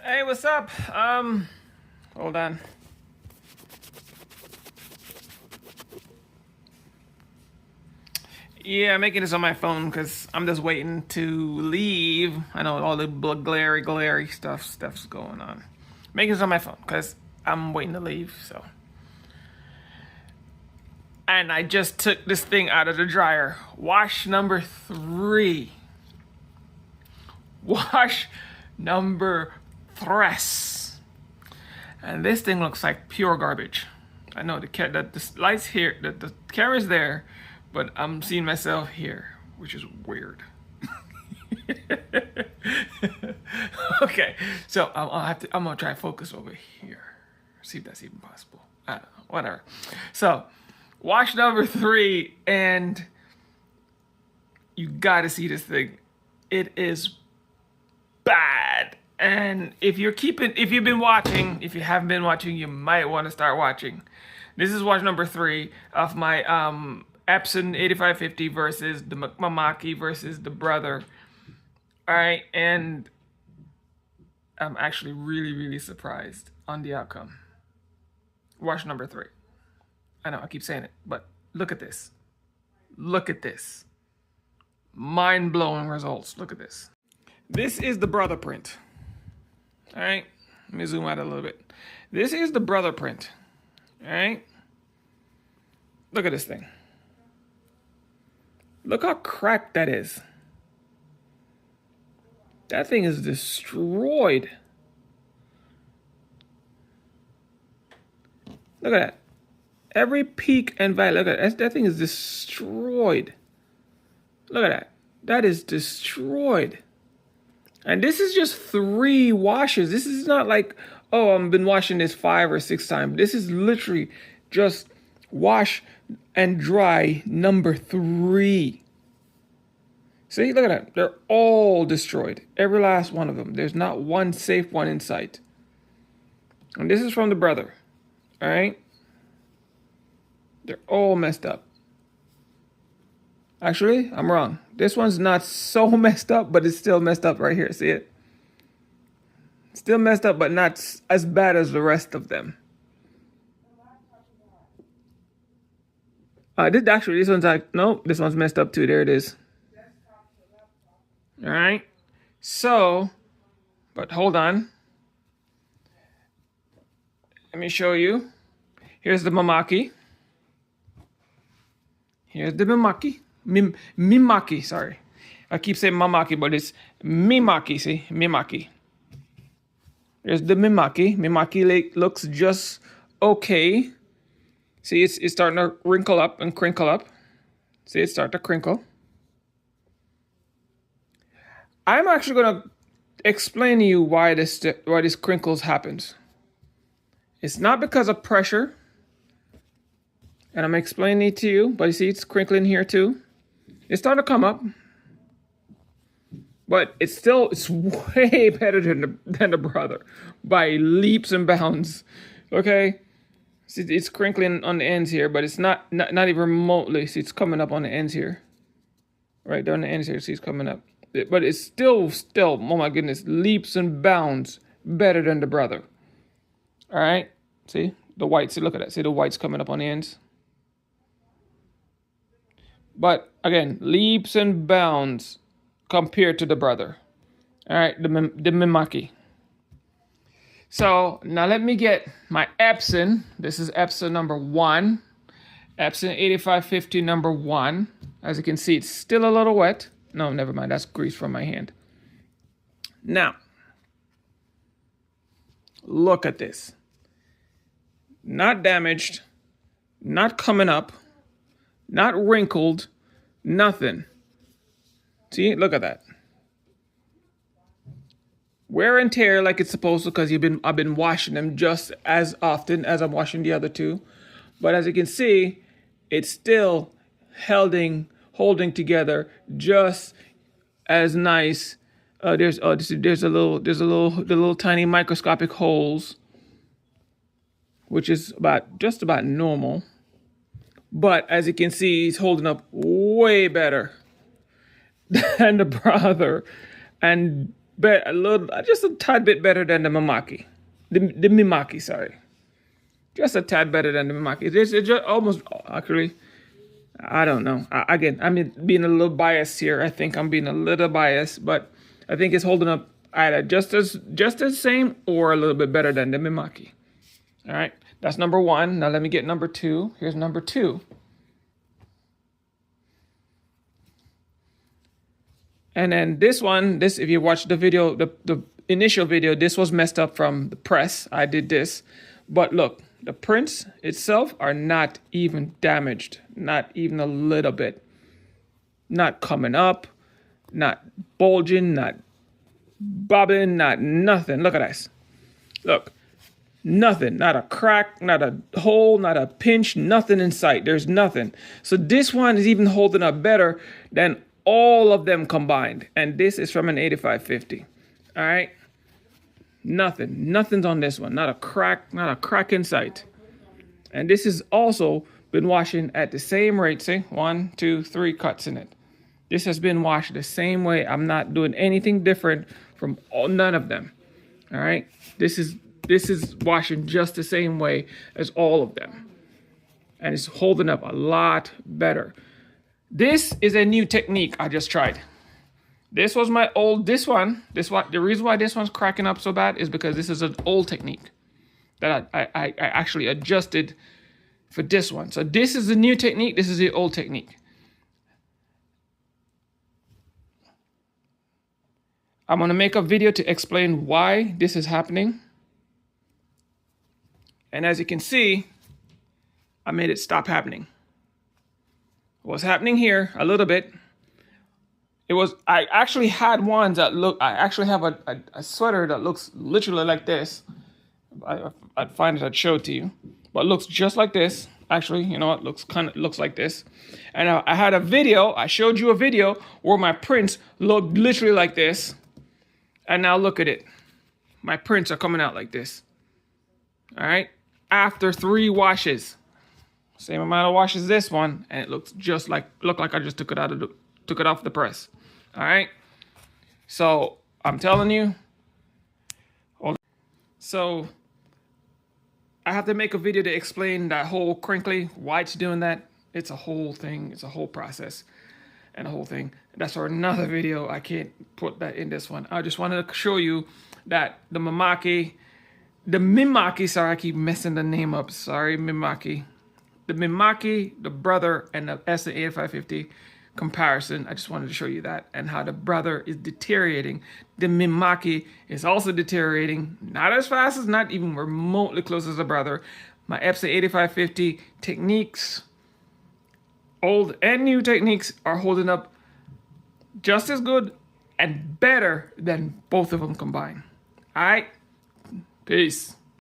Hey, what's up? Hold on. Yeah, I'm making this on my phone because I'm just waiting to leave. I know all the glary stuff's going on. Making this on my phone because I'm waiting to leave. So, and I just took this thing out of the dryer. Wash number 3. Wash number 3. And this thing looks like pure garbage. I know the lights here, the camera's there, but I'm seeing myself here, which is weird. Okay, so I'm gonna try to focus over here. See if that's even possible. I don't know, whatever. So, wash number 3, and you gotta see this thing. It is bad. And if you've been watching, if you haven't been watching, you might want to start watching. This is watch number 3 of my Epson 8550 versus the Mimaki versus the brother. All right, and I'm actually really surprised on the outcome. Watch number 3. I know I keep saying it, but look at this. Look at this. Mind-blowing results. Look at this. This is the brother print. All right, let me zoom out a little bit. This is the brother print. All right, look at this thing. Look how cracked that is. That thing is destroyed. Look at that. Every peak and valley, look at that. That thing is destroyed. Look at that. That is destroyed. And this is just 3 washes. This is not like, oh, I've been washing this 5 or 6 times. This is literally just wash and dry number 3. See, look at that. They're all destroyed. Every last one of them. There's not one safe one in sight. And this is from the brother. All right? They're all messed up. Actually, I'm wrong. This one's not so messed up, but it's still messed up right here. See it? Still messed up, but not as bad as the rest of them. This one's like, no, this one's messed up too. There it is. All right. So, but hold on. Let me show you. Here's the Mimaki. Here's the Mimaki. Mimaki, sorry. I keep saying Mimaki, but it's Mimaki, see? Mimaki. There's the Mimaki. Mimaki looks just okay. See, it's starting to wrinkle up and crinkle up. See, it's starting to crinkle. I'm actually going to explain to you why this crinkles happens. It's not because of pressure. And I'm explaining it to you, but you see it's crinkling here too. It's starting to come up. But it's way better than the brother by leaps and bounds. Okay? See, it's crinkling on the ends here, but it's not even remotely. See, it's coming up on the ends here. Right there on the ends here, see, it's coming up. But it's still, oh my goodness, leaps and bounds better than the brother. All right? See? The whites, see, look at that. See the whites coming up on the ends? But again, leaps and bounds compared to the brother. All right, the Mimaki. So now let me get my Epson. This is Epson number 1. Epson 8550 number 1. As you can see, it's still a little wet. No, never mind. That's grease from my hand. Now, look at this. Not damaged, not coming up, not wrinkled, nothing. See, look at that. Wear and tear like it's supposed to, because I've been washing them just as often as I'm washing the other 2. But as you can see, it's still holding together just as nice. There's a little tiny microscopic holes, which is just about normal. But as you can see, he's holding up way better than the brother. And a little, just a tad bit better than the Mimaki. The Mimaki, sorry. Just a tad better than the Mimaki. It's just almost, actually, I don't know. Again, I'm being a little biased here. I think I'm being a little biased, but I think it's holding up either just as same or a little bit better than the Mimaki. All right, that's number one. Now let me get number two. Here's number two. And then this one, if you watch the video, the initial video, this was messed up from the press. I did this. But look, the prints itself are not even damaged. Not even a little bit. Not coming up, not bulging, not bobbing, not nothing. Look at this. Look, nothing. Not a crack, not a hole, not a pinch, nothing in sight. There's nothing. So this one is even holding up better than all of them combined. And this is from an 8550. All right. Nothing's on this one. Not a crack in sight. And this has also been washing at the same rate. See, 1, 2, 3 cuts in it. This has been washed the same way. I'm not doing anything different from none of them. All right. This is washing just the same way as all of them. And it's holding up a lot better. This is a new technique I just tried. This was my old, the reason why this one's cracking up so bad is because this is an old technique that I actually adjusted for this one. So this is the new technique. This is the old technique. I'm going to make a video to explain why this is happening. And as you can see, I made it stop happening. What's happening here a little bit, I actually had ones that I actually have a sweater that looks literally like this. I'd find it, I'd show it to you. But it looks just like this. Actually, you know what, looks like this. And I had a video, I showed you a video where my prints look literally like this. And now look at it. My prints are coming out like this. All right, after 3 washes. Same amount of wash as this one, and it looks just like I just took it off the press. All right. So I'm telling you. So I have to make a video to explain that whole crinkly, why it's doing that. It's a whole thing. It's a whole process, and a whole thing. That's for another video. I can't put that in this one. I just wanted to show you that the Mimaki, sorry, I keep messing the name up. Sorry, Mimaki. The Mimaki, the brother, and the Epson 8550 comparison. I just wanted to show you that and how the brother is deteriorating. The Mimaki is also deteriorating, not as fast as, not even remotely close as the brother. My Epson 8550 techniques, old and new techniques, are holding up just as good and better than both of them combined. All right, peace.